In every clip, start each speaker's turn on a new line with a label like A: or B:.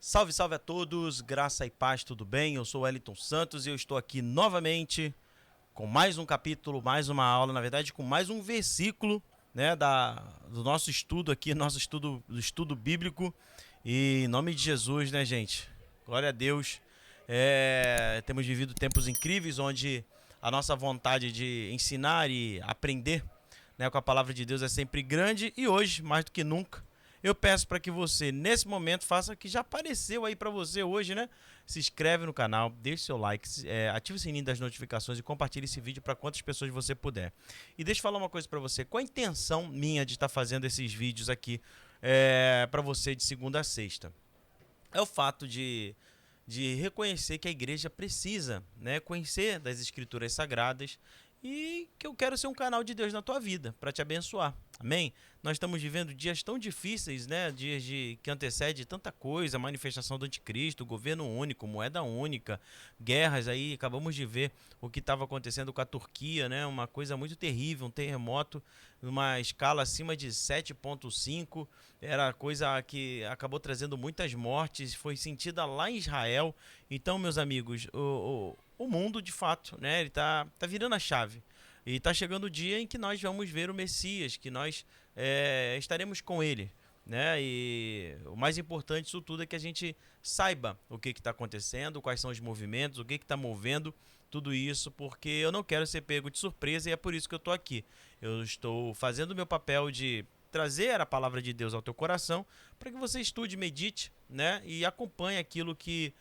A: Salve, salve a todos, graça e paz, tudo bem? Eu sou o Wellington Santos e eu estou aqui novamente com mais um capítulo, mais uma aula, na verdade com mais um versículo, né, do nosso estudo aqui, nosso estudo bíblico. E em nome de Jesus, né, gente? Glória a Deus. Temos vivido tempos incríveis onde a nossa vontade de ensinar e aprender, né, com a palavra de Deus é sempre grande e hoje, mais do que nunca, eu peço para que você, nesse momento, faça o que já apareceu aí para você hoje, né? Se inscreve no canal, deixe seu like, ative o sininho das notificações e compartilhe esse vídeo para quantas pessoas você puder. E deixa eu falar uma coisa para você. Qual a intenção minha de estar fazendo esses vídeos aqui para você de segunda a sexta? É o fato de reconhecer que a igreja precisa, né, conhecer das escrituras sagradas e que eu quero ser um canal de Deus na tua vida para te abençoar. Amém? Nós estamos vivendo dias tão difíceis, né? Dias que antecede tanta coisa, manifestação do anticristo, governo único, moeda única, guerras aí, acabamos de ver o que estava acontecendo com a Turquia, né? Uma coisa muito terrível, um terremoto numa escala acima de 7,5, era coisa que acabou trazendo muitas mortes, foi sentida lá em Israel. Então, meus amigos, o mundo de fato, né? Ele tá virando a chave. E está chegando o dia em que nós vamos ver o Messias, que nós estaremos com ele, né? E o mais importante disso tudo é que a gente saiba o que está acontecendo, quais são os movimentos, o que está movendo tudo isso, porque eu não quero ser pego de surpresa e é por isso que eu estou aqui. Eu estou fazendo o meu papel de trazer a palavra de Deus ao teu coração para que você estude, medite, né? E acompanhe aquilo que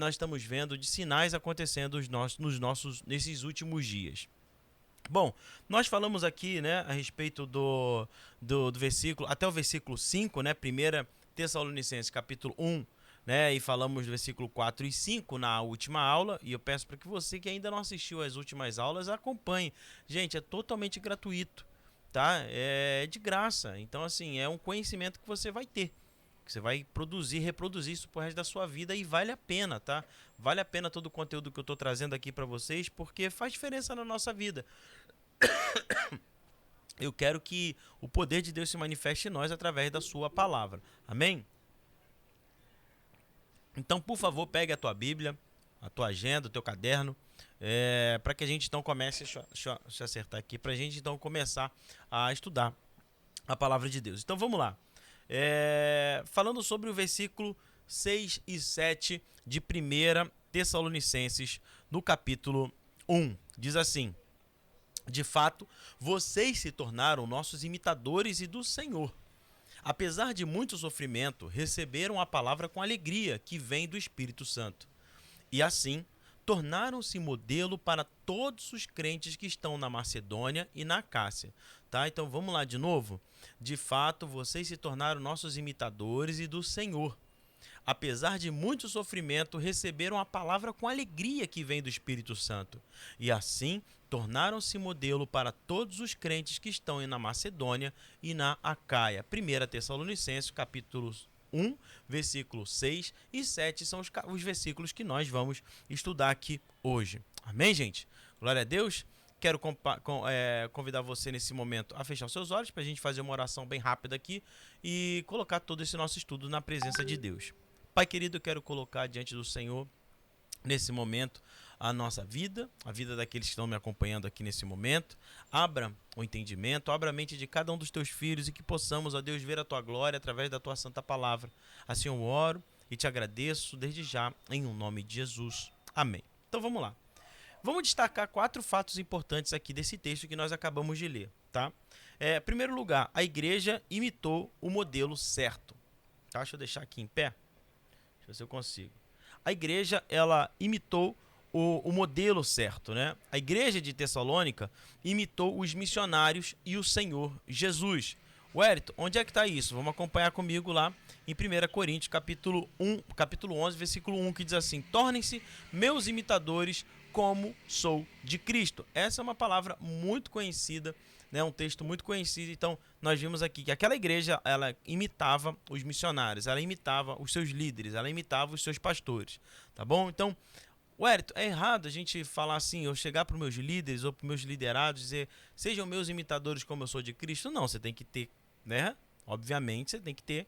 A: nós estamos vendo de sinais acontecendo nesses últimos dias. Bom, nós falamos aqui, né, a respeito do versículo, até o versículo 5, né, 1 Tessalonicenses capítulo 1, né, e falamos do versículo 4 e 5 na última aula, e eu peço para que você que ainda não assistiu às últimas aulas, acompanhe. Gente, é totalmente gratuito, tá? É de graça, então assim, é um conhecimento que você vai ter. Que você vai produzir, reproduzir isso pro resto da sua vida e vale a pena, tá? Vale a pena todo o conteúdo que eu tô trazendo aqui para vocês, porque faz diferença na nossa vida. Eu quero que o poder de Deus se manifeste em nós através da sua palavra. Amém? Então, por favor, pegue a tua Bíblia, a tua agenda, o teu caderno, para que a gente então comece, deixa eu acertar aqui, para a gente então começar a estudar a palavra de Deus. Então, vamos lá. Falando sobre o versículo 6 e 7 de 1 Tessalonicenses, no capítulo 1, diz assim: de fato, vocês se tornaram nossos imitadores e do Senhor. Apesar de muito sofrimento, receberam a palavra com alegria que vem do Espírito Santo. E assim, tornaram-se modelo para todos os crentes que estão na Macedônia e na Acácia. Tá? Então vamos lá de novo. De fato, vocês se tornaram nossos imitadores e do Senhor. Apesar de muito sofrimento, receberam a palavra com alegria que vem do Espírito Santo. E assim, tornaram-se modelo para todos os crentes que estão na Macedônia e na Acaia. 1 Tessalonicenses, capítulos 1, versículos 6 e 7 são os versículos que nós vamos estudar aqui hoje. Amém, gente? Glória a Deus. Quero convidar você nesse momento a fechar os seus olhos para a gente fazer uma oração bem rápida aqui e colocar todo esse nosso estudo na presença de Deus. Pai querido, eu quero colocar diante do Senhor, nesse momento, a nossa vida, a vida daqueles que estão me acompanhando aqui nesse momento. Abra o entendimento, abra a mente de cada um dos teus filhos e que possamos, ó Deus, ver a tua glória através da tua santa palavra. Assim eu oro e te agradeço desde já, em nome de Jesus. Amém. Então vamos lá. Vamos destacar 4 fatos importantes aqui desse texto que nós acabamos de ler, tá? Em primeiro lugar, a igreja imitou o modelo certo. Tá? Deixa eu deixar aqui em pé. Deixa eu ver se eu consigo. A igreja, ela imitou o modelo certo, né? A igreja de Tessalônica imitou os missionários e o Senhor Jesus. Wellington, onde é que está isso? Vamos acompanhar comigo lá em 1 Coríntios, capítulo 11, versículo 1, que diz assim: tornem-se meus imitadores como sou de Cristo. Essa é uma palavra muito conhecida, né? Um texto muito conhecido. Então, nós vimos aqui que aquela igreja, ela imitava os missionários, ela imitava os seus líderes, ela imitava os seus pastores, tá bom? Então, Wellington, é errado a gente falar assim, eu chegar para os meus líderes ou para os meus liderados e dizer, sejam meus imitadores como eu sou de Cristo? Não, você tem que ter, né? Obviamente, você tem que ter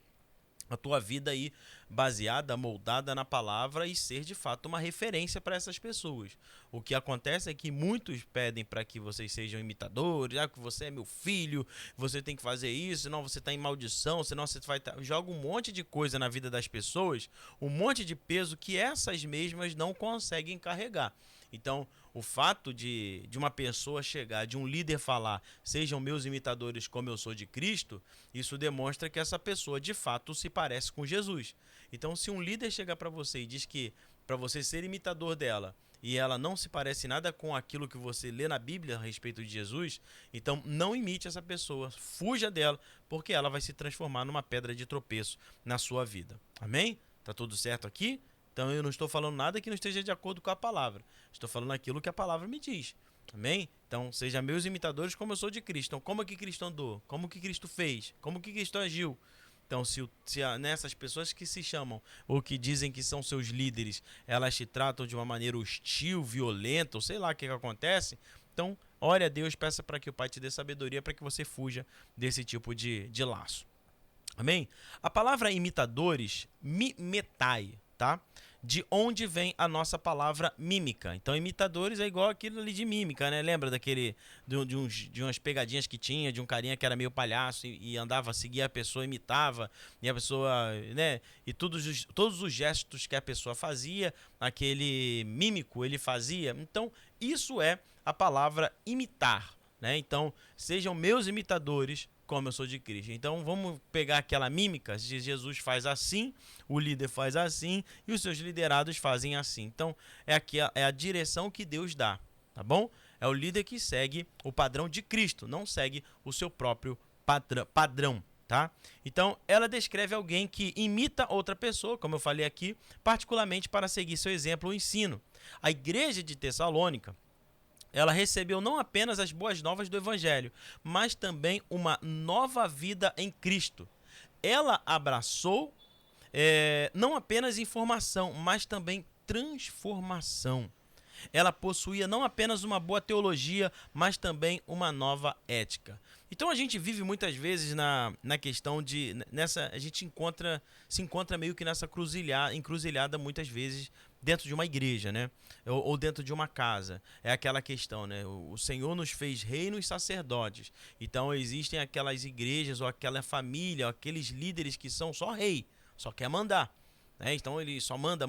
A: a tua vida aí baseada, moldada na palavra e ser de fato uma referência para essas pessoas. O que acontece é que muitos pedem para que vocês sejam imitadores, que você é meu filho, você tem que fazer isso, senão você está em maldição, senão você vai joga um monte de coisa na vida das pessoas, um monte de peso que essas mesmas não conseguem carregar. Então, o fato de uma pessoa chegar, de um líder falar, sejam meus imitadores como eu sou de Cristo, isso demonstra que essa pessoa de fato se parece com Jesus. Então, se um líder chegar para você e diz que para você ser imitador dela e ela não se parece nada com aquilo que você lê na Bíblia a respeito de Jesus, então não imite essa pessoa, fuja dela, porque ela vai se transformar numa pedra de tropeço na sua vida. Amém? Tá tudo certo aqui? Então eu não estou falando nada que não esteja de acordo com a palavra. Estou falando aquilo que a palavra me diz. Amém? Então, sejam meus imitadores como eu sou de Cristo. Então, como é que Cristo andou? Como que Cristo fez? Como que Cristo agiu? Então, nessas pessoas que se chamam ou que dizem que são seus líderes, elas te tratam de uma maneira hostil, violenta, ou sei lá o que acontece, então, ore a Deus, peça para que o Pai te dê sabedoria para que você fuja desse tipo de laço. Amém? A palavra imitadores, mimetai, tá? De onde vem a nossa palavra mímica. Então, imitadores é igual aquilo ali de mímica, né? Lembra de umas pegadinhas que tinha, de um carinha que era meio palhaço e andava, seguia a pessoa, imitava, e a pessoa, né? E todos os gestos que a pessoa fazia, aquele mímico ele fazia. Então, isso é a palavra imitar, né? Então, sejam meus imitadores, como eu sou de Cristo. Então vamos pegar aquela mímica, se Jesus faz assim, o líder faz assim e os seus liderados fazem assim. Então é a direção que Deus dá, tá bom? É o líder que segue o padrão de Cristo, não segue o seu próprio padrão, tá? Então ela descreve alguém que imita outra pessoa, como eu falei aqui, particularmente para seguir seu exemplo ou ensino. A igreja de Tessalônica, ela recebeu não apenas as boas novas do Evangelho, mas também uma nova vida em Cristo. Ela abraçou não apenas informação, mas também transformação. Ela possuía não apenas uma boa teologia, mas também uma nova ética. Então a gente vive muitas vezes na questão de... a gente se encontra meio que nessa encruzilhada muitas vezes dentro de uma igreja, né? Ou dentro de uma casa. É aquela questão, né? O Senhor nos fez reinos e sacerdotes. Então existem aquelas igrejas ou aquela família, ou aqueles líderes que são só rei, só quer mandar. Então ele só manda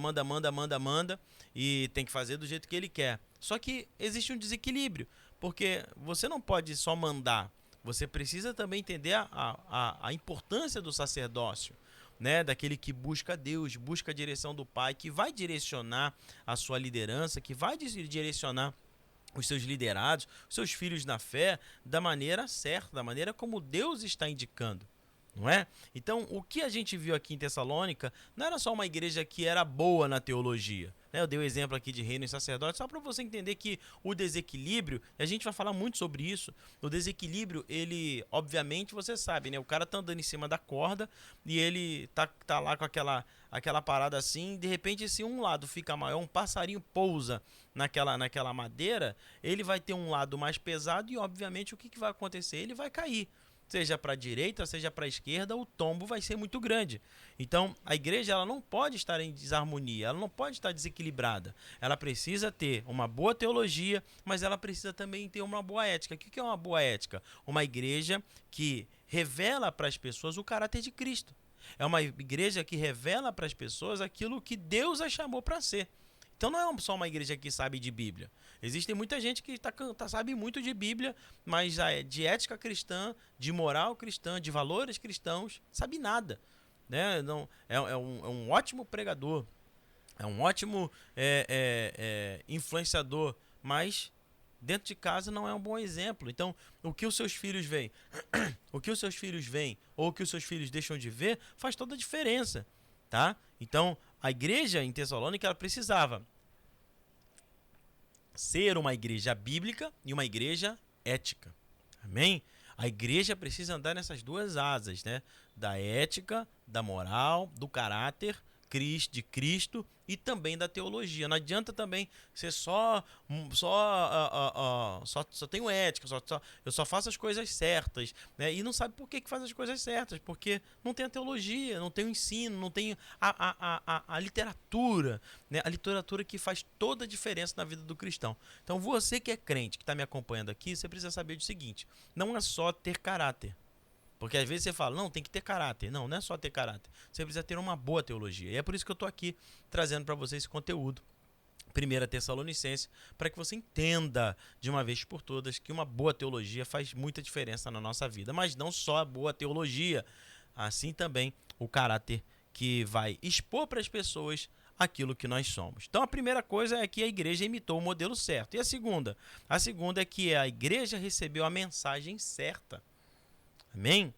A: e tem que fazer do jeito que ele quer. Só que existe um desequilíbrio, porque você não pode só mandar, você precisa também entender a importância do sacerdócio, né? Daquele que busca Deus, busca a direção do Pai, que vai direcionar a sua liderança, que vai direcionar os seus liderados, os seus filhos na fé, da maneira certa, da maneira como Deus está indicando. Não é? Então, o que a gente viu aqui em Tessalônica não era só uma igreja que era boa na teologia. Né? Eu dei o exemplo aqui de reino e sacerdote, só para você entender que o desequilíbrio, e a gente vai falar muito sobre isso, o desequilíbrio, ele, obviamente, você sabe, né? O cara tá andando em cima da corda e ele tá lá com aquela parada assim, de repente, se um lado fica maior, um passarinho pousa naquela madeira, ele vai ter um lado mais pesado e, obviamente, o que vai acontecer? Ele vai cair. Seja para a direita, seja para a esquerda, o tombo vai ser muito grande. Então, a igreja ela não pode estar em desarmonia, ela não pode estar desequilibrada. Ela precisa ter uma boa teologia, mas ela precisa também ter uma boa ética. O que é uma boa ética? Uma igreja que revela para as pessoas o caráter de Cristo. É uma igreja que revela para as pessoas aquilo que Deus a chamou para ser. Então não é só uma igreja que sabe de Bíblia. Existe muita gente que sabe muito de Bíblia, mas de ética cristã, de moral cristã, de valores cristãos, sabe nada. Né? Não, é um ótimo pregador, é um ótimo influenciador, mas dentro de casa não é um bom exemplo. Então, o que os seus filhos veem, o que os seus filhos veem ou o que os seus filhos deixam de ver, faz toda a diferença. Tá? Então, a igreja em Tessalônica ela precisava ser uma igreja bíblica e uma igreja ética. Amém? A igreja precisa andar nessas duas asas, né? Da ética, da moral, do caráter de Cristo e também da teologia. Não adianta também ser só tenho ética, eu só faço as coisas certas, né? E não sabe por que faz as coisas certas, porque não tem a teologia, não tem o ensino, não tem a literatura, né? A literatura que faz toda a diferença na vida do cristão. Então você que é crente, que está me acompanhando aqui, você precisa saber do seguinte: não é só ter caráter. Porque às vezes você fala, não, tem que ter caráter. Não, não é só ter caráter. Você precisa ter uma boa teologia. E é por isso que eu estou aqui trazendo para você esse conteúdo. 1 Tessalonicenses, para que você entenda de uma vez por todas que uma boa teologia faz muita diferença na nossa vida. Mas não só a boa teologia, assim também o caráter que vai expor para as pessoas aquilo que nós somos. Então a primeira coisa é que a igreja imitou o modelo certo. E a segunda? A segunda é que a igreja recebeu a mensagem certa. Amém?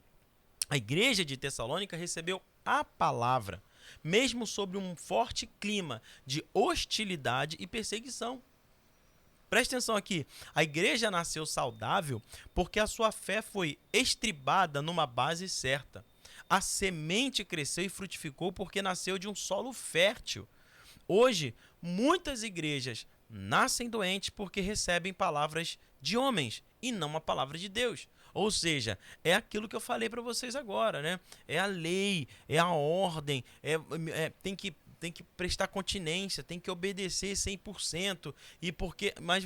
A: A igreja de Tessalônica recebeu a palavra, mesmo sobre um forte clima de hostilidade e perseguição. Preste atenção aqui, a igreja nasceu saudável porque a sua fé foi estribada numa base certa. A semente cresceu e frutificou porque nasceu de um solo fértil. Hoje, muitas igrejas nascem doentes porque recebem palavras de homens e não a palavra de Deus. Ou seja, é aquilo que eu falei para vocês agora, né? É a lei, é a ordem, tem que prestar continência, tem que obedecer 100%. Mas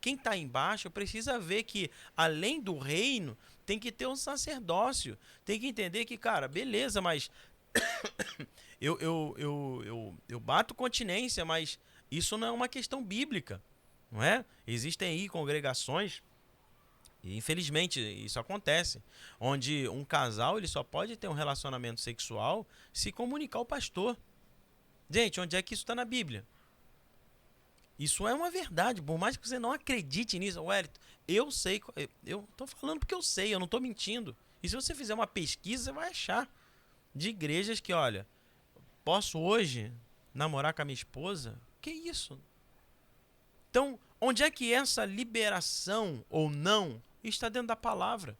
A: quem está embaixo precisa ver que, além do reino, tem que ter um sacerdócio. Tem que entender que, cara, beleza, mas eu bato continência, mas isso não é uma questão bíblica, não é? Existem aí congregações, e infelizmente isso acontece, onde um casal ele só pode ter um relacionamento sexual se comunicar ao pastor. Gente, onde é que isso está na Bíblia? Isso é uma verdade, por mais que você não acredite nisso, Wellington, eu sei, eu estou falando porque eu sei, eu não estou mentindo. E se você fizer uma pesquisa, você vai achar de igrejas que, olha, posso hoje namorar com a minha esposa? Que isso? Então, onde é que essa liberação ou não está dentro da palavra?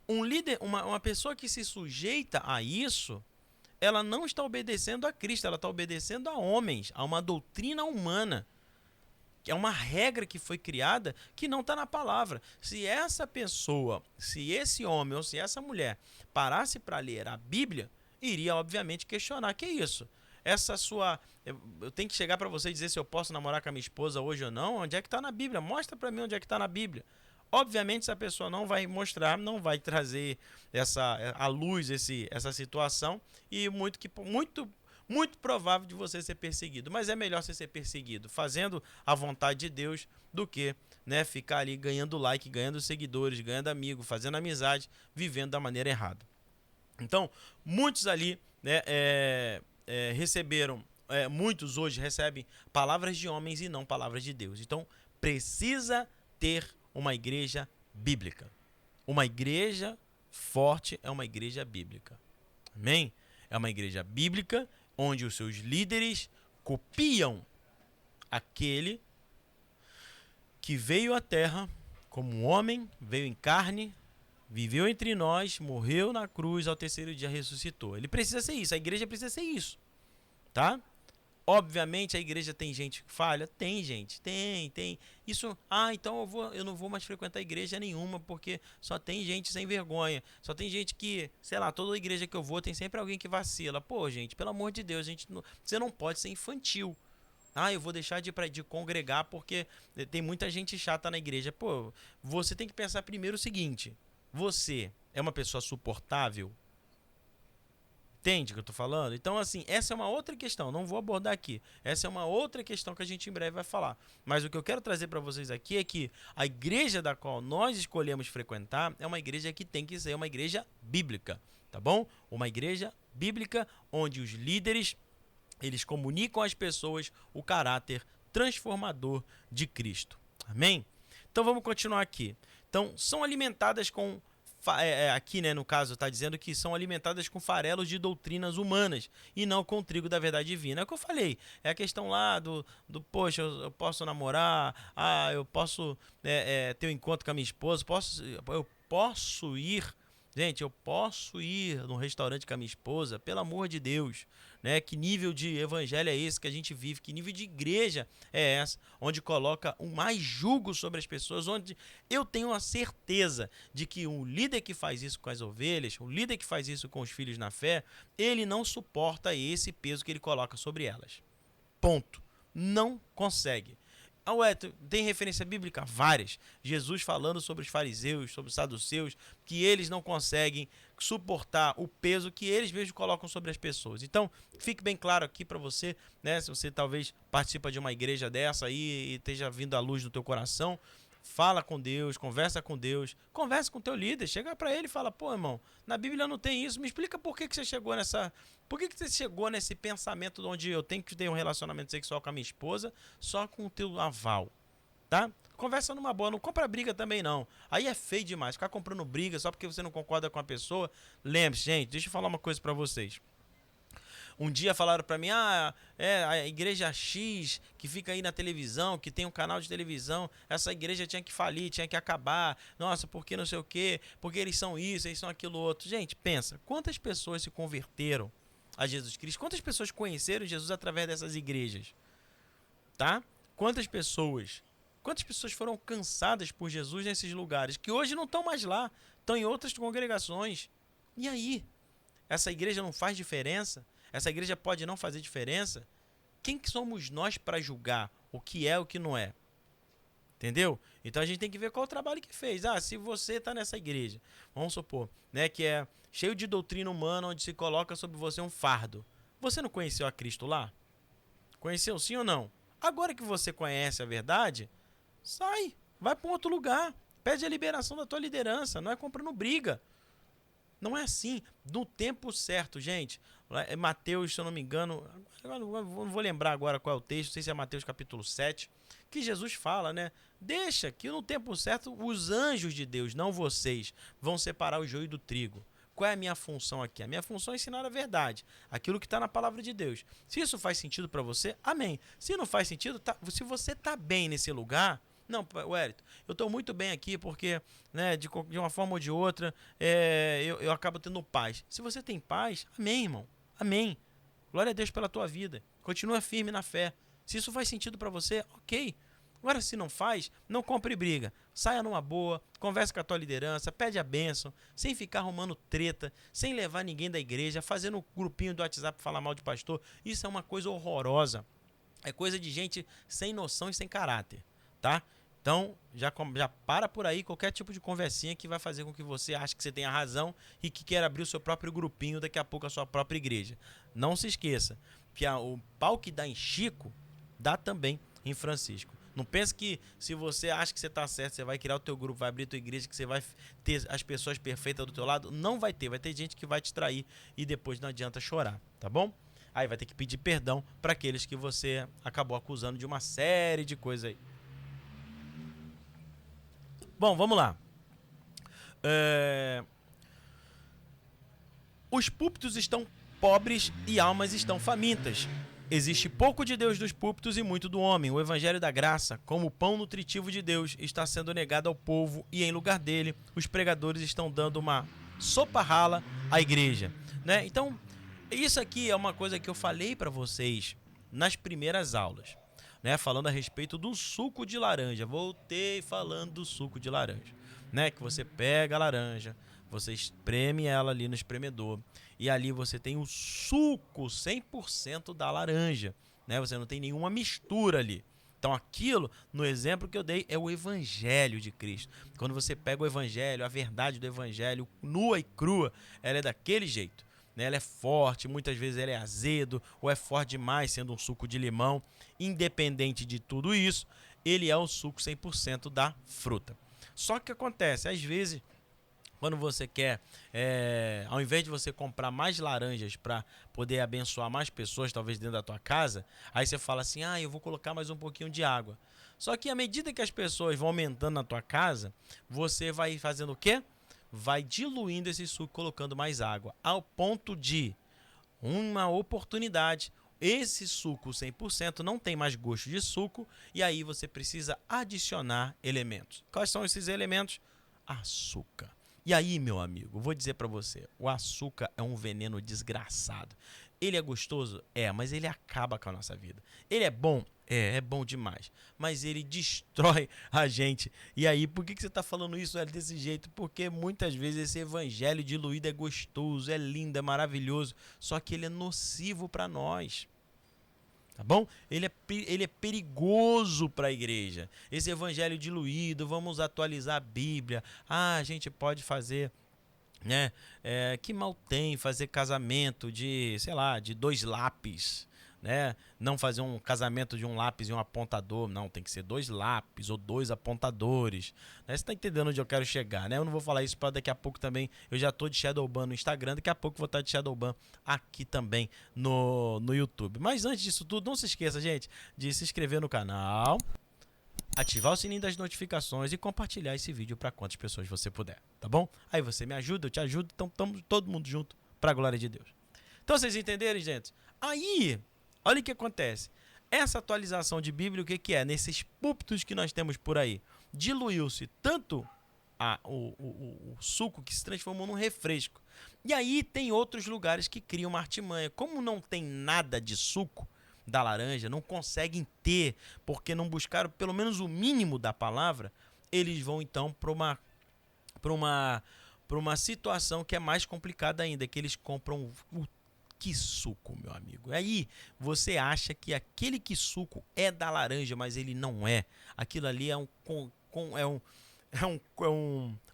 A: Um líder, uma pessoa que se sujeita a isso, ela não está obedecendo a Cristo, ela está obedecendo a homens, a uma doutrina humana, que é uma regra que foi criada que não está na palavra. Se essa pessoa, se esse homem ou se essa mulher parasse para ler a Bíblia, iria obviamente questionar: que é isso? Essa sua... Eu tenho que chegar para você e dizer se eu posso namorar com a minha esposa hoje ou não? Onde é que está na Bíblia? Mostra para mim onde é que está na Bíblia. Obviamente essa pessoa não vai mostrar, não vai trazer à luz essa situação, e muito provável de você ser perseguido. Mas é melhor você ser perseguido fazendo a vontade de Deus do que, né, ficar ali ganhando like, ganhando seguidores, ganhando amigos, fazendo amizade, vivendo da maneira errada. Então, muitos ali, né, receberam, muitos hoje recebem palavras de homens e não palavras de Deus. Então, precisa ter uma igreja bíblica. Uma igreja forte é uma igreja bíblica. Amém? É uma igreja bíblica onde os seus líderes copiam aquele que veio à terra como um homem, veio em carne, viveu entre nós, morreu na cruz, ao terceiro dia ressuscitou. Ele precisa ser isso, a igreja precisa ser isso, tá? Obviamente a igreja tem gente que falha, tem gente, tem. Isso, então eu não vou mais frequentar igreja nenhuma porque só tem gente sem vergonha, só tem gente que, sei lá, toda igreja que eu vou tem sempre alguém que vacila. Pô, gente, pelo amor de Deus, você não pode ser infantil. Eu vou deixar de congregar porque tem muita gente chata na igreja. Pô, você tem que pensar primeiro o seguinte: você é uma pessoa suportável? Entende o que eu estou falando? Então, assim, essa é uma outra questão, não vou abordar aqui. Essa é uma outra questão que a gente em breve vai falar. Mas o que eu quero trazer para vocês aqui é que a igreja da qual nós escolhemos frequentar é uma igreja que tem que ser uma igreja bíblica, tá bom? Uma igreja bíblica onde os líderes, eles comunicam às pessoas o caráter transformador de Cristo. Amém? Então, vamos continuar aqui. Então, são alimentadas com... aqui, né, no caso, está dizendo que são alimentadas com farelos de doutrinas humanas e não com o trigo da verdade divina. É o que eu falei. É a questão lá poxa, eu posso namorar, eu posso ter um encontro com a minha esposa, eu posso ir Gente, eu posso ir num restaurante com a minha esposa, pelo amor de Deus, né? Que nível de evangelho é esse que a gente vive? Que nível de igreja é essa? Onde coloca um mais jugo sobre as pessoas, onde eu tenho a certeza de que o líder que faz isso com as ovelhas, o líder que faz isso com os filhos na fé, ele não suporta esse peso que ele coloca sobre elas. Ponto. Não consegue. Tem referência bíblica? Várias. Jesus falando sobre os fariseus, sobre os saduceus, que eles não conseguem suportar o peso que eles mesmos colocam sobre as pessoas. Então, fique bem claro aqui para você, né? Se você talvez participa de uma igreja dessa aí e esteja vindo a luz no teu coração, fala com Deus, conversa com o teu líder, chega para ele e fala: pô, irmão, na Bíblia não tem isso, me explica por que você chegou nessa... Por que você chegou nesse pensamento onde eu tenho que ter um relacionamento sexual com a minha esposa só com o teu aval, tá? Conversa numa boa, não compra briga também não. Aí é feio demais, ficar comprando briga só porque você não concorda com a pessoa. Lembre-se, gente, deixa eu falar uma coisa para vocês. Um dia falaram pra mim, a igreja X, que fica aí na televisão, que tem um canal de televisão, essa igreja tinha que falir, tinha que acabar. Nossa, porque não sei o quê, porque eles são isso, eles são aquilo outro. Gente, pensa, quantas pessoas se converteram a Jesus Cristo? Quantas pessoas conheceram Jesus através dessas igrejas? Tá? Quantas pessoas foram alcançadas por Jesus nesses lugares, que hoje não estão mais lá, estão em outras congregações. E aí? Essa igreja não faz diferença? Essa igreja pode não fazer diferença? Quem que somos nós para julgar o que é e o que não é? Entendeu? Então a gente tem que ver qual o trabalho que fez. Se você está nessa igreja, vamos supor, né, que é cheio de doutrina humana, onde se coloca sobre você um fardo. Você não conheceu a Cristo lá? Conheceu sim ou não? Agora que você conhece a verdade, sai, vai para um outro lugar. Pede a liberação da tua liderança, não é comprando briga. Não é assim, no tempo certo, gente. É Mateus, se eu não me engano, não vou lembrar agora qual é o texto, não sei se é Mateus capítulo 7, que Jesus fala, né? Deixa que no tempo certo os anjos de Deus, não vocês, vão separar o joio do trigo. Qual é a minha função aqui? A minha função é ensinar a verdade, aquilo que está na palavra de Deus. Se isso faz sentido para você, amém. Se não faz sentido, se você está bem nesse lugar... Não, Wellington, eu estou muito bem aqui porque, né, de uma forma ou de outra, eu acabo tendo paz. Se você tem paz, amém, irmão. Amém. Glória a Deus pela tua vida. Continua firme na fé. Se isso faz sentido para você, ok. Agora, se não faz, não compre briga. Saia numa boa, converse com a tua liderança, pede a bênção, sem ficar arrumando treta, sem levar ninguém da igreja, fazendo um grupinho do WhatsApp para falar mal de pastor. Isso é uma coisa horrorosa. É coisa de gente sem noção e sem caráter, tá? Então, já para por aí qualquer tipo de conversinha que vai fazer com que você ache que você tenha razão e que quer abrir o seu próprio grupinho, daqui a pouco a sua própria igreja. Não se esqueça que o pau que dá em Chico, dá também em Francisco. Não pense que se você acha que você está certo, você vai criar o teu grupo, vai abrir a tua igreja, que você vai ter as pessoas perfeitas do teu lado. Não vai ter gente que vai te trair e depois não adianta chorar, tá bom? Aí vai ter que pedir perdão para aqueles que você acabou acusando de uma série de coisas aí. Bom, vamos lá. Os púlpitos estão pobres e almas estão famintas. Existe pouco de Deus dos púlpitos e muito do homem. O evangelho da graça, como o pão nutritivo de Deus, está sendo negado ao povo e, em lugar dele, os pregadores estão dando uma sopa rala à igreja, né? Então, isso aqui é uma coisa que eu falei para vocês nas primeiras aulas, né? Falando a respeito do suco de laranja. Voltei falando do suco de laranja, né? Que você pega a laranja, você espreme ela ali no espremedor e ali você tem o suco 100% da laranja, né? Você não tem nenhuma mistura ali. Então aquilo, no exemplo que eu dei, é o evangelho de Cristo. Quando você pega o evangelho, a verdade do evangelho, nua e crua, ela é daquele jeito, né? Ela é forte, muitas vezes ela é azedo ou é forte demais, sendo um suco de limão. Independente de tudo isso, ele é o suco 100% da fruta. Só que acontece, às vezes, quando você quer, ao invés de você comprar mais laranjas para poder abençoar mais pessoas, talvez dentro da tua casa, aí você fala assim, eu vou colocar mais um pouquinho de água. Só que à medida que as pessoas vão aumentando na tua casa, você vai fazendo o quê? Vai diluindo esse suco, colocando mais água, ao ponto de uma oportunidade, esse suco 100% não tem mais gosto de suco, e aí você precisa adicionar elementos. Quais são esses elementos? Açúcar. E aí, meu amigo, vou dizer para você, o açúcar é um veneno desgraçado. Ele é gostoso? É, mas ele acaba com a nossa vida. Ele é bom? É bom demais. Mas ele destrói a gente. E aí, por que você está falando isso desse jeito? Porque muitas vezes esse evangelho diluído é gostoso, é lindo, é maravilhoso. Só que ele é nocivo para nós. Tá bom? Ele é perigoso para a igreja. Esse evangelho diluído, vamos atualizar a Bíblia. A gente pode fazer, né? Que mal tem fazer casamento de, sei lá, de 2 lápis, né? Não fazer um casamento de um lápis e um apontador, não, tem que ser 2 lápis ou 2 apontadores, né? Você tá entendendo onde eu quero chegar, né? Eu não vou falar isso para daqui a pouco também, eu já tô de Shadowban no Instagram, daqui a pouco vou estar de Shadowban aqui também no YouTube. Mas antes disso tudo, não se esqueça, gente, de se inscrever no canal, ativar o sininho das notificações e compartilhar esse vídeo para quantas pessoas você puder, tá bom? Aí você me ajuda, eu te ajudo, então estamos todo mundo junto para a glória de Deus. Então vocês entenderam, gente? Aí, olha o que acontece. Essa atualização de Bíblia, o que é? Nesses púlpitos que nós temos por aí, diluiu-se tanto o suco que se transformou num refresco. E aí tem outros lugares que criam uma artimanha. Como não tem nada de suco da laranja, não conseguem ter, porque não buscaram pelo menos o mínimo da palavra, eles vão então para uma situação que é mais complicada ainda, que eles compram o quisuco, meu amigo. Aí você acha que aquele quisuco é da laranja, mas ele não é. Aquilo ali é um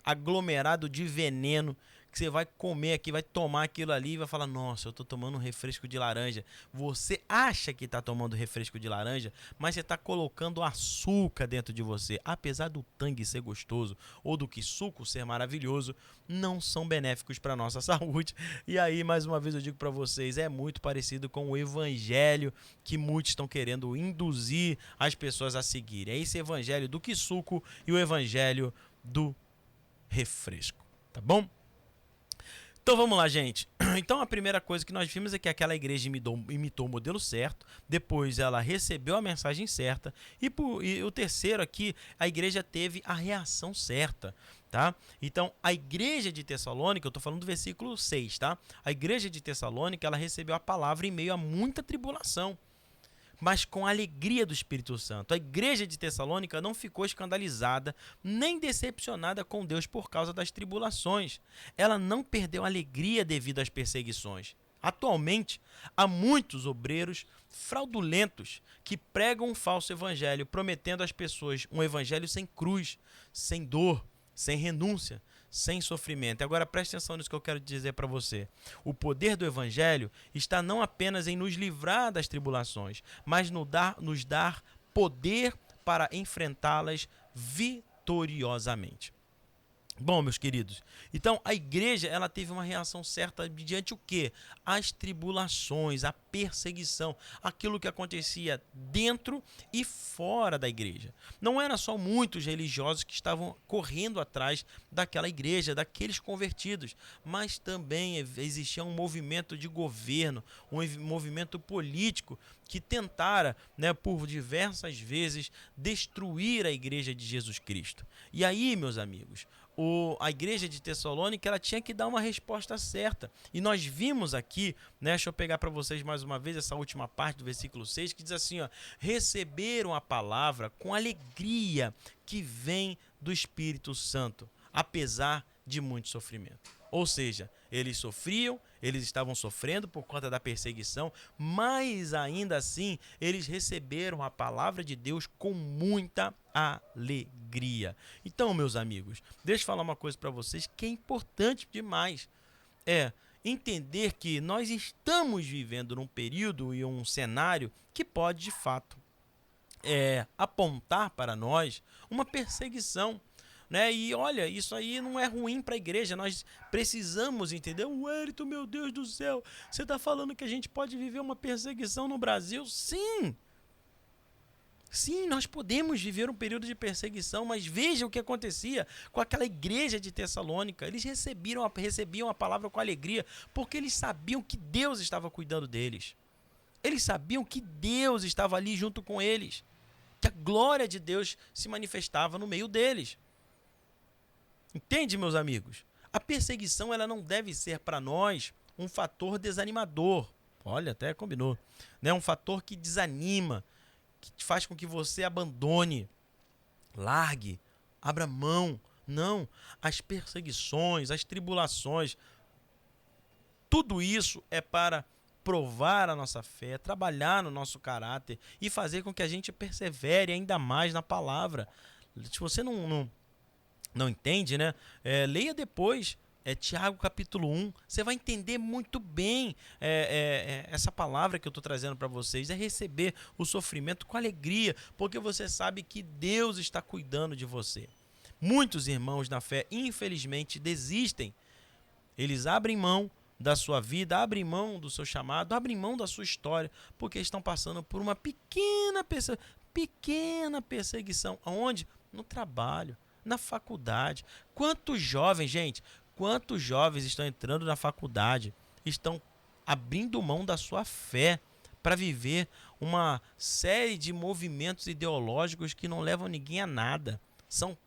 A: aglomerado de veneno que você vai comer aqui, vai tomar aquilo ali e vai falar, nossa, eu tô tomando um refresco de laranja. Você acha que tá tomando refresco de laranja, mas você tá colocando açúcar dentro de você. Apesar do tangue ser gostoso ou do quisuco ser maravilhoso, não são benéficos para nossa saúde. E aí, mais uma vez eu digo para vocês, é muito parecido com o evangelho que muitos estão querendo induzir as pessoas a seguirem. É esse evangelho do quisuco e o evangelho do refresco, tá bom? Então vamos lá, gente. Então a primeira coisa que nós vimos é que aquela igreja imitou o modelo certo, depois ela recebeu a mensagem certa e o terceiro aqui, a igreja teve a reação certa, tá? Então a igreja de Tessalônica, eu estou falando do versículo 6, tá? A igreja de Tessalônica, ela recebeu a palavra em meio a muita tribulação, mas com a alegria do Espírito Santo. A igreja de Tessalônica não ficou escandalizada, nem decepcionada com Deus por causa das tribulações. Ela não perdeu a alegria devido às perseguições. Atualmente, há muitos obreiros fraudulentos que pregam um falso evangelho, prometendo às pessoas um evangelho sem cruz, sem dor, sem renúncia, sem sofrimento. Agora preste atenção nisso que eu quero dizer para você. O poder do evangelho está não apenas em nos livrar das tribulações, mas nos dar poder para enfrentá-las vitoriosamente. Bom, meus queridos, então a igreja ela teve uma reação certa mediante o quê? As tribulações, a perseguição, aquilo que acontecia dentro e fora da igreja. Não era só muitos religiosos que estavam correndo atrás daquela igreja, daqueles convertidos, mas também existia um movimento de governo, um movimento político que tentara, né, por diversas vezes, destruir a igreja de Jesus Cristo. E aí, meus amigos, a igreja de Tessalônica ela tinha que dar uma resposta certa. E nós vimos aqui, né, deixa eu pegar para vocês mais uma vez essa última parte do versículo 6, que diz assim, ó, receberam a palavra com alegria que vem do Espírito Santo, apesar de muito sofrimento. Ou seja, eles sofriam, eles estavam sofrendo por conta da perseguição, mas ainda assim eles receberam a palavra de Deus com muita alegria. Então, meus amigos, deixa eu falar uma coisa para vocês que é importante demais. É entender que nós estamos vivendo num período e um cenário que pode, de fato, apontar para nós uma perseguição. Né? E olha, isso aí não é ruim para a igreja, nós precisamos entender. Wellington, meu Deus do céu, você está falando que a gente pode viver uma perseguição no Brasil? Sim! Sim, nós podemos viver um período de perseguição, mas veja o que acontecia com aquela igreja de Tessalônica. Eles recebiam a palavra com alegria, porque eles sabiam que Deus estava cuidando deles. Eles sabiam que Deus estava ali junto com eles, que a glória de Deus se manifestava no meio deles. Entende, meus amigos? A perseguição ela não deve ser para nós um fator desanimador. Olha, até combinou. Né? Um fator que desanima, que faz com que você abandone, largue, abra mão. Não, as perseguições, as tribulações, tudo isso é para provar a nossa fé, trabalhar no nosso caráter e fazer com que a gente persevere ainda mais na palavra. Se você não entende, né? Leia depois. Tiago capítulo 1, você vai entender muito bem essa palavra que eu estou trazendo para vocês, é receber o sofrimento com alegria, porque você sabe que Deus está cuidando de você. Muitos irmãos na fé, infelizmente, desistem. Eles abrem mão da sua vida, abrem mão do seu chamado, abrem mão da sua história, porque estão passando por uma pequena perseguição. Aonde? No trabalho, na faculdade. Quantos jovens, gente, quantos jovens estão entrando na faculdade, estão abrindo mão da sua fé para viver uma série de movimentos ideológicos que não levam ninguém a nada. São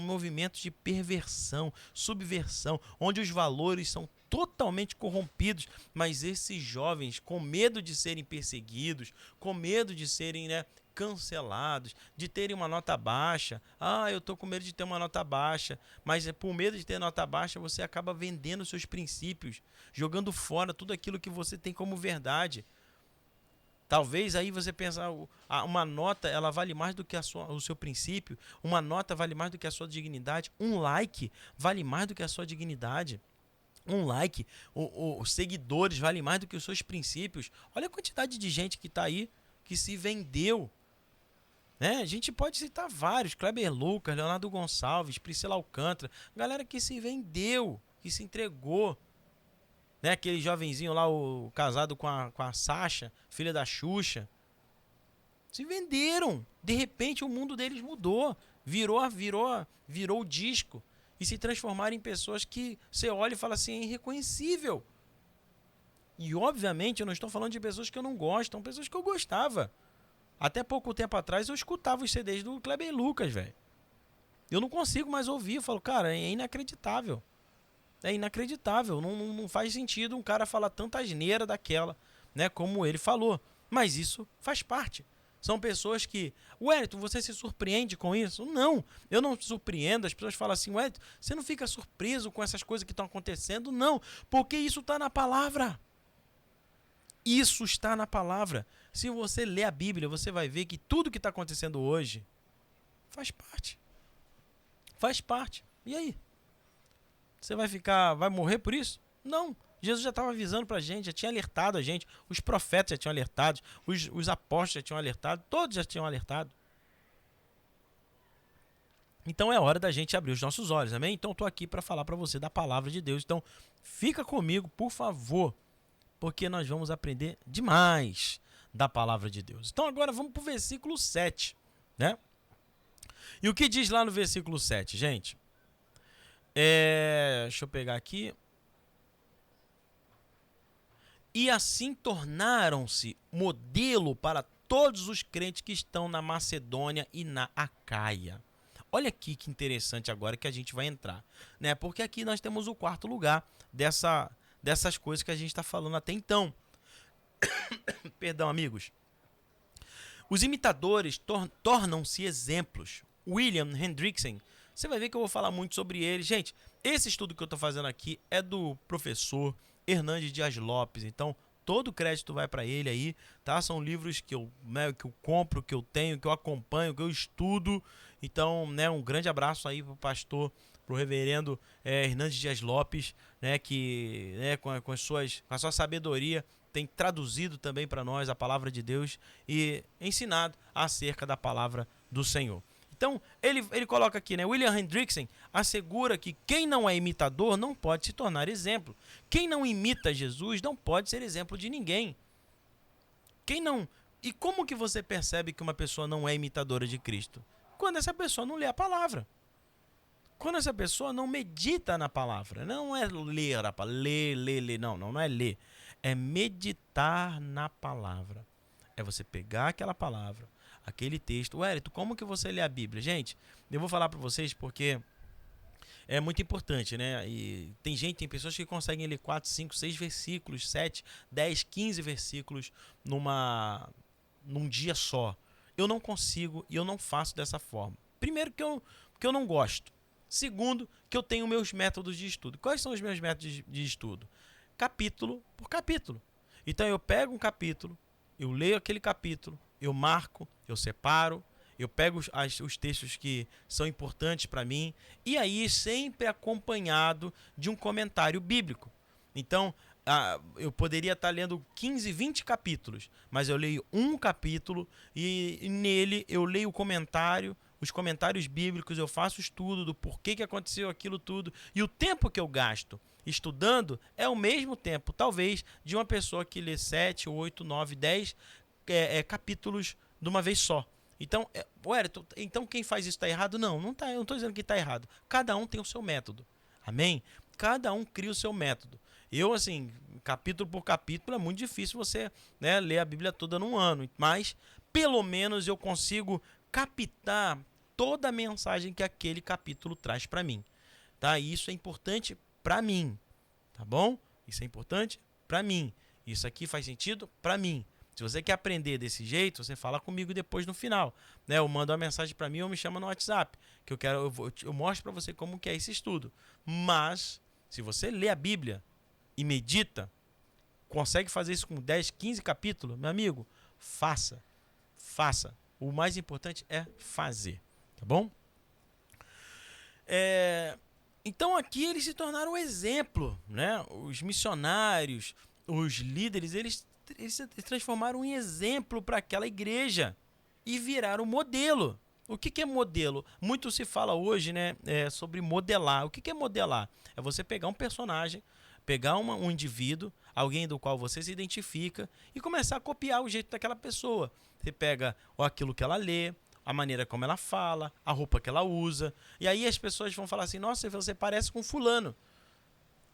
A: movimentos de perversão, subversão, onde os valores são totalmente corrompidos, mas esses jovens, com medo de serem perseguidos, com medo de serem, cancelados, de terem uma nota baixa. Eu estou com medo de ter uma nota baixa, mas por medo de ter nota baixa, você acaba vendendo seus princípios, jogando fora tudo aquilo que você tem como verdade. Talvez aí você pense, uma nota ela vale mais do que o seu princípio, uma nota vale mais do que a sua dignidade, um like vale mais do que a sua dignidade. Um like, os seguidores valem mais do que os seus princípios. Olha a quantidade de gente que está aí, que se vendeu. Né? A gente pode citar vários, Kleber Lucas, Leonardo Gonçalves, Priscila Alcântara, galera que se vendeu, que se entregou. Né? Aquele jovenzinho lá, o casado com a Sasha, filha da Xuxa. Se venderam. De repente o mundo deles mudou. Virou o disco. E se transformaram em pessoas que você olha e fala assim, é irreconhecível. E obviamente eu não estou falando de pessoas que eu não gosto, são pessoas que eu gostava. Até pouco tempo atrás eu escutava os CDs do Kleber Lucas, velho. Eu não consigo mais ouvir, eu falo, cara, é inacreditável. É inacreditável, não faz sentido um cara falar tanta asneira daquela, né, como ele falou. Mas isso faz parte. São pessoas que... Wellington, você se surpreende com isso? Não, eu não me surpreendo. As pessoas falam assim, Wellington, você não fica surpreso com essas coisas que estão acontecendo? Não, porque isso está na palavra. Isso está na palavra. Se você ler a Bíblia, você vai ver que tudo que está acontecendo hoje faz parte. Faz parte. E aí? Você vai morrer por isso? Não. Jesus já estava avisando para a gente, já tinha alertado a gente, os profetas já tinham alertado, os apóstolos já tinham alertado, todos já tinham alertado. Então é hora da gente abrir os nossos olhos, amém? Então estou aqui para falar para você da palavra de Deus. Então fica comigo, por favor, porque nós vamos aprender demais da palavra de Deus. Então agora vamos para o versículo 7, né? E o que diz lá no versículo 7, gente? Deixa eu pegar aqui. E assim tornaram-se modelo para todos os crentes que estão na Macedônia e na Acaia. Olha aqui que interessante agora que a gente vai entrar, né? Porque aqui nós temos o quarto lugar dessas coisas que a gente está falando até então. Perdão, amigos. Os imitadores tornam-se exemplos. William Hendrickson, você vai ver que eu vou falar muito sobre ele. Gente, esse estudo que eu estou fazendo aqui é do professor Hernandes Dias Lopes, então todo o crédito vai para ele aí, tá? São livros que eu compro, que eu tenho, que eu acompanho, que eu estudo. Então, né, um grande abraço aí pro pastor, pro reverendo Hernandes Dias Lopes, né, que, né, com a sua sabedoria tem traduzido também para nós a palavra de Deus e ensinado acerca da palavra do Senhor. Então, ele coloca aqui, né? William Hendrickson assegura que quem não é imitador não pode se tornar exemplo. Quem não imita Jesus não pode ser exemplo de ninguém. E como que você percebe que uma pessoa não é imitadora de Cristo? Quando essa pessoa não lê a palavra. Quando essa pessoa não medita na palavra. Não é ler a palavra, ler. Não é ler. É meditar na palavra. É você pegar aquela palavra, aquele texto. Wellington, como que você lê a Bíblia? Gente, eu vou falar para vocês porque é muito importante, né? E tem pessoas que conseguem ler 4, 5, 6 versículos, 7, 10, 15 versículos num dia só. Eu não consigo e eu não faço dessa forma. Primeiro que eu não gosto. Segundo, que eu tenho meus métodos de estudo. Quais são os meus métodos de estudo? Capítulo por capítulo. Então eu pego um capítulo, eu leio aquele capítulo, eu marco, eu separo, eu pego os textos que são importantes para mim, e aí sempre acompanhado de um comentário bíblico. Então, eu poderia estar lendo 15, 20 capítulos, mas eu leio um capítulo e nele eu leio o comentário, os comentários bíblicos, eu faço estudo do porquê que aconteceu aquilo tudo, e o tempo que eu gasto estudando é o mesmo tempo, talvez, de uma pessoa que lê 7, 8, 9, 10 capítulos de uma vez só. Então, então quem faz isso está errado? Não, não tá, eu não estou dizendo que está errado. Cada um tem o seu método. Amém? Cada um cria o seu método. Eu, assim, capítulo por capítulo, é muito difícil você, né, ler a Bíblia toda num ano. Mas, pelo menos, eu consigo captar toda a mensagem que aquele capítulo traz para mim. Tá? E isso é importante para mim. Tá bom? Isso é importante para mim. Isso aqui faz sentido para mim. Se você quer aprender desse jeito, você fala comigo depois no final, né? Eu mando uma mensagem para mim ou me chama no WhatsApp, que eu mostro para você como que é esse estudo. Mas se você lê a Bíblia e medita, consegue fazer isso com 10, 15 capítulos, meu amigo, faça. Faça. O mais importante é fazer, tá bom? Então aqui eles se tornaram um exemplo, né? Os missionários, os líderes, eles se transformaram em exemplo para aquela igreja e viraram modelo. O que é modelo? Muito se fala hoje, né, sobre modelar. O que é modelar? É você pegar um personagem, pegar um indivíduo, alguém do qual você se identifica e começar a copiar o jeito daquela pessoa. Você pega aquilo que ela lê, a maneira como ela fala, a roupa que ela usa. E aí as pessoas vão falar assim, nossa, você parece com fulano.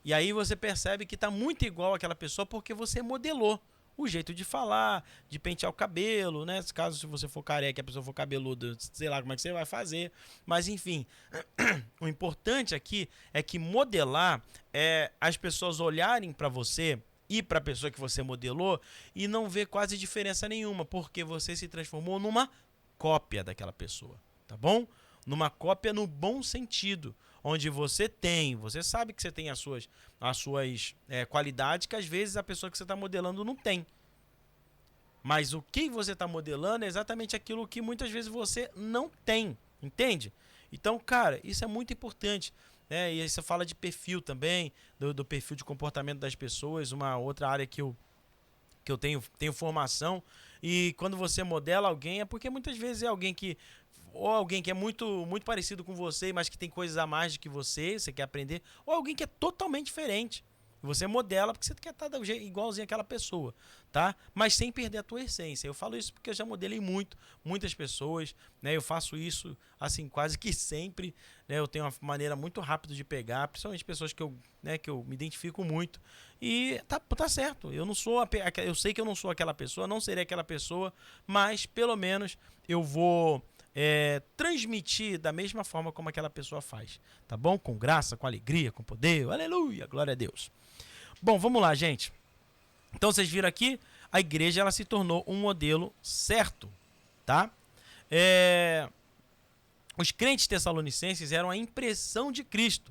A: E aí você percebe que está muito igual àquela pessoa porque você modelou o jeito de falar, de pentear o cabelo, né? Caso se você for careca e a pessoa for cabeluda, sei lá como é que você vai fazer. Mas enfim, o importante aqui é que modelar é as pessoas olharem para você e para a pessoa que você modelou e não ver quase diferença nenhuma, porque você se transformou numa cópia daquela pessoa, tá bom? Numa cópia no bom sentido, onde você sabe que você tem as suas qualidades que às vezes a pessoa que você está modelando não tem. Mas o que você está modelando é exatamente aquilo que muitas vezes você não tem, entende? Então, cara, isso é muito importante. E aí você fala de perfil também, do perfil de comportamento das pessoas, uma outra área que eu tenho formação. E quando você modela alguém, é porque muitas vezes é alguém que é muito, muito parecido com você, mas que tem coisas a mais do que você quer aprender, ou alguém que é totalmente diferente. E você modela porque você quer estar igualzinho àquela pessoa, tá? Mas sem perder a tua essência. Eu falo isso porque eu já modelei muitas pessoas, né? Eu faço isso assim quase que sempre, né? Eu tenho uma maneira muito rápida de pegar, principalmente pessoas que eu me identifico muito. E tá certo. Eu sei que eu não sou aquela pessoa, não serei aquela pessoa, mas pelo menos eu vou transmitir da mesma forma como aquela pessoa faz, tá bom? Com graça, com alegria, com poder, aleluia, glória a Deus. Bom, vamos lá, gente. Então vocês viram aqui, a igreja ela se tornou um modelo certo, tá? Os crentes tessalonicenses eram a impressão de Cristo.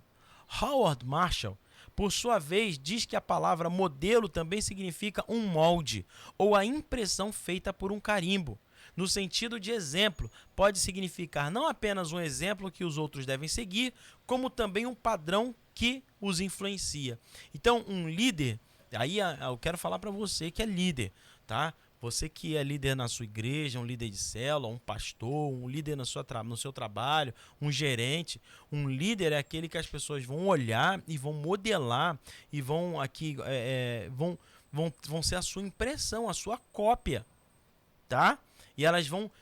A: Howard Marshall, por sua vez, diz que a palavra modelo também significa um molde ou a impressão feita por um carimbo. No sentido de exemplo, pode significar não apenas um exemplo que os outros devem seguir, como também um padrão que os influencia. Então, um líder, aí eu quero falar para você que é líder, tá? Você que é líder na sua igreja, um líder de célula, um pastor, um líder no seu trabalho, um gerente. Um líder é aquele que as pessoas vão olhar e vão modelar e vão aqui vão ser a sua impressão, a sua cópia, tá?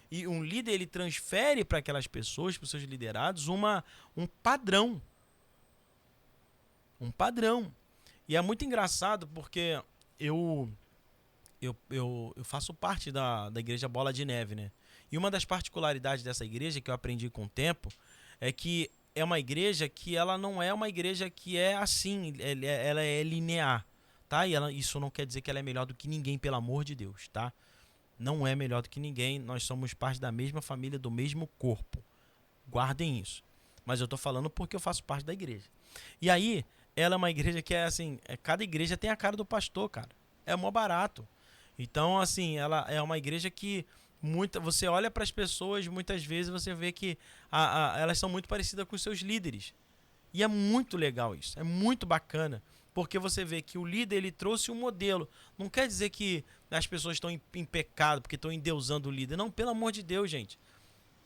A: E um líder ele transfere para aquelas pessoas, para os seus liderados, um padrão. Um padrão. E é muito engraçado porque eu faço parte da igreja Bola de Neve, né? E uma das particularidades dessa igreja que eu aprendi com o tempo é que é uma igreja que ela não é uma igreja que é assim, ela é linear, tá? E isso não quer dizer que ela é melhor do que ninguém, pelo amor de Deus, tá? Não é melhor do que ninguém, nós somos parte da mesma família, do mesmo corpo. Guardem isso. Mas eu tô falando porque eu faço parte da igreja. E aí, ela é uma igreja que é assim, cada igreja tem a cara do pastor, cara. É mó barato. Então, assim, ela é uma igreja que você olha para as pessoas, muitas vezes você vê que elas são muito parecidas com os seus líderes. E é muito legal isso, é muito bacana, porque você vê que o líder ele trouxe um modelo. Não quer dizer que as pessoas estão em pecado porque estão endeusando o líder. Não, pelo amor de Deus, gente.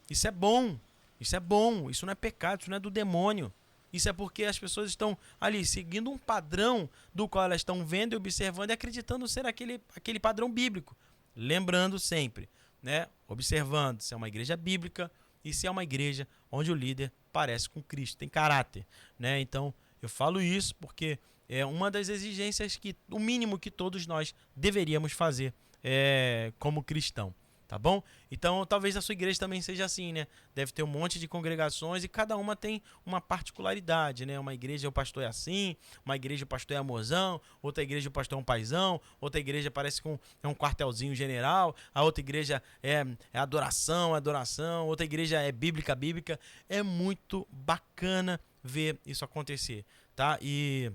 A: Isso é bom. Isso é bom. Isso não é pecado, isso não é do demônio. Isso é porque as pessoas estão ali seguindo um padrão do qual elas estão vendo e observando e acreditando ser aquele padrão bíblico. Lembrando sempre, né? Observando se é uma igreja bíblica e se é uma igreja onde o líder parece com Cristo, tem caráter, né? Então, eu falo isso porque é uma das exigências que o mínimo que todos nós deveríamos fazer como cristão. Tá bom? Então, talvez a sua igreja também seja assim, né? Deve ter um monte de congregações e cada uma tem uma particularidade, né? Uma igreja o pastor é assim, uma igreja o pastor é amorzão, outra igreja o pastor é um paizão, outra igreja parece com um quartelzinho general, a outra igreja é adoração, outra igreja é bíblica. É muito bacana ver isso acontecer, tá? E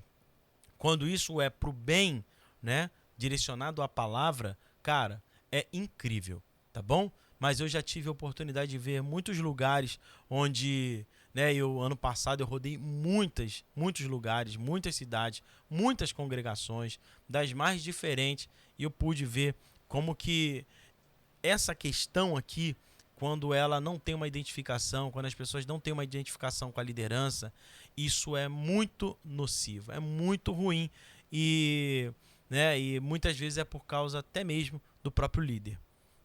A: quando isso é pro bem, né? Direcionado à palavra, cara, é incrível. Tá bom? Mas eu já tive a oportunidade de ver muitos lugares onde, né, ano passado eu rodei muitos lugares, muitas cidades, muitas congregações, das mais diferentes, e eu pude ver como que essa questão aqui, quando ela não tem uma identificação, quando as pessoas não têm uma identificação com a liderança, isso é muito nocivo, é muito ruim e, né, e muitas vezes é por causa até mesmo do próprio líder.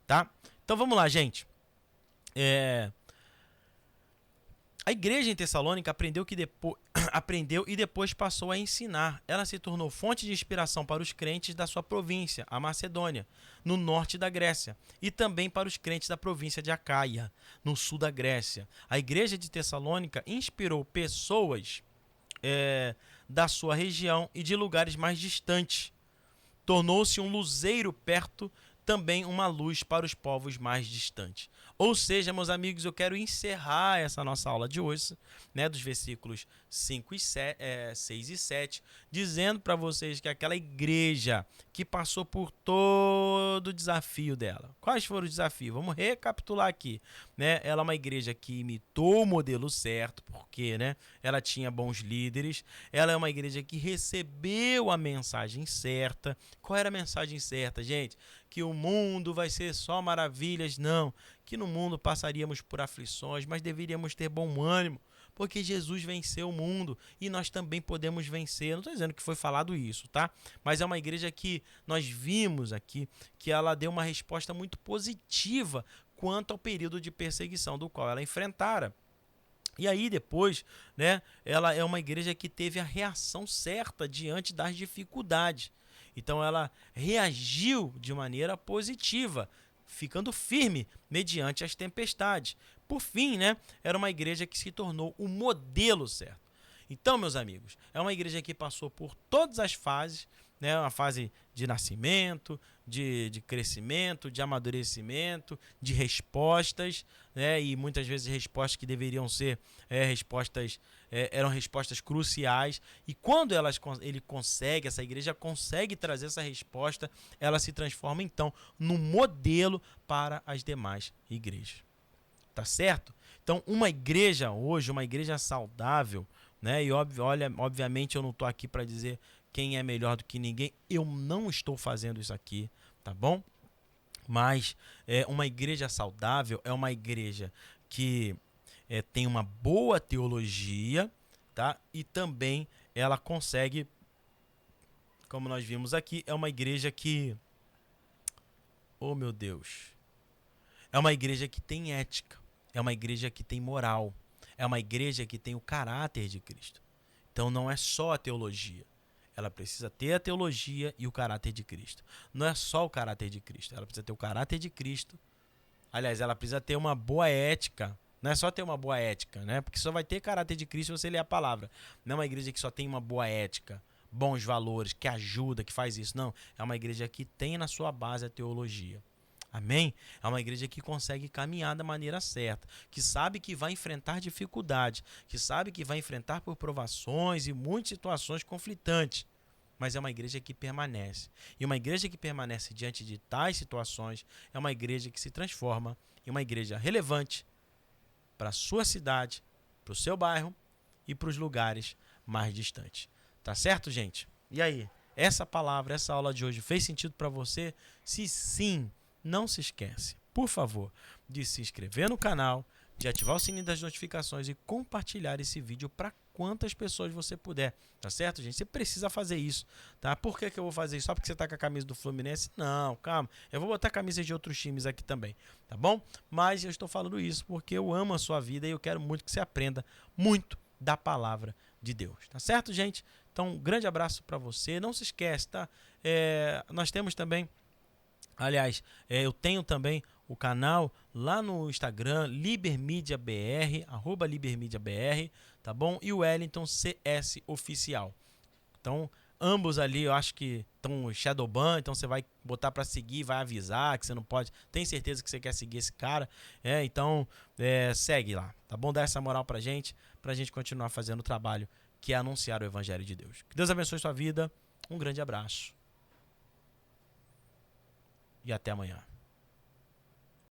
A: Tá? Então vamos lá, gente. A igreja em Tessalônica aprendeu e depois passou a ensinar. Ela se tornou fonte de inspiração para os crentes da sua província, a Macedônia, no norte da Grécia, e também para os crentes da província de Acaia, no sul da Grécia. A igreja de Tessalônica inspirou pessoas da sua região e de lugares mais distantes. Tornou-se um luzeiro perto, também uma luz para os povos mais distantes. Ou seja, meus amigos, eu quero encerrar essa nossa aula de hoje, né, dos versículos 6 e 7, dizendo para vocês que aquela igreja que passou por todo o desafio dela. Quais foram os desafios? Vamos recapitular aqui. Né? Ela é uma igreja que imitou o modelo certo, porque, né, ela tinha bons líderes. Ela é uma igreja que recebeu a mensagem certa. Qual era a mensagem certa, gente? Que o mundo vai ser só maravilhas, não. Que no mundo passaríamos por aflições, mas deveríamos ter bom ânimo, porque Jesus venceu o mundo e nós também podemos vencer. Não estou dizendo que foi falado isso, tá? Mas é uma igreja que nós vimos aqui que ela deu uma resposta muito positiva quanto ao período de perseguição do qual ela enfrentara. E aí depois, né, ela é uma igreja que teve a reação certa diante das dificuldades. Então ela reagiu de maneira positiva, ficando firme mediante as tempestades. Por fim, né, era uma igreja que se tornou o modelo certo. Então, meus amigos, é uma igreja que passou por todas as fases, né, uma fase de nascimento, de crescimento, de amadurecimento, de respostas, né, e muitas vezes respostas que deveriam ser eram respostas cruciais, e quando essa igreja consegue trazer essa resposta, ela se transforma então num modelo para as demais igrejas. Tá certo? Então, uma igreja hoje, uma igreja saudável, né? E obviamente eu não estou aqui para dizer quem é melhor do que ninguém. Eu não estou fazendo isso aqui, tá bom? Mas uma igreja saudável é uma igreja que tem uma boa teologia, tá? E também ela consegue, como nós vimos aqui, é uma igreja que, oh meu Deus, é uma igreja que tem ética, é uma igreja que tem moral, é uma igreja que tem o caráter de Cristo. Então não é só a teologia. Ela precisa ter a teologia e o caráter de Cristo. Não é só o caráter de Cristo. Ela precisa ter o caráter de Cristo. Aliás, ela precisa ter uma boa ética, Não é só ter uma boa ética, né? Porque só vai ter caráter de Cristo se você ler a palavra. Não é uma igreja que só tem uma boa ética, bons valores, que ajuda, que faz isso. Não. É uma igreja que tem na sua base a teologia. Amém? É uma igreja que consegue caminhar da maneira certa, que sabe que vai enfrentar dificuldades, que sabe que vai enfrentar por provações e muitas situações conflitantes, mas é uma igreja que permanece. E uma igreja que permanece diante de tais situações é uma igreja que se transforma em uma igreja relevante para a sua cidade, para o seu bairro e para os lugares mais distantes. Tá certo, gente? E aí, essa palavra, essa aula de hoje fez sentido para você? Se sim, não se esquece, por favor, de se inscrever no canal, de ativar o sininho das notificações e compartilhar esse vídeo para quantas pessoas você puder, tá certo, gente? Você precisa fazer isso, tá? Por que eu vou fazer isso? Só porque você tá com a camisa do Fluminense? Não, calma. Eu vou botar camisas de outros times aqui também, tá bom? Mas eu estou falando isso porque eu amo a sua vida e eu quero muito que você aprenda muito da palavra de Deus, tá certo, gente? Então, um grande abraço para você. Não se esquece, tá? Nós temos também... Aliás, eu tenho também o canal lá no Instagram, LiberMediaBR, @LiberMediaBR, tá bom? E o Wellington CS Oficial. Então, ambos ali eu acho que estão Shadowban, então você vai botar para seguir, vai avisar que você não pode. Tem certeza que você quer seguir esse cara? Então, segue lá, tá bom? Dá essa moral pra gente continuar fazendo o trabalho que é anunciar o Evangelho de Deus. Que Deus abençoe sua vida. Um grande abraço. E até amanhã.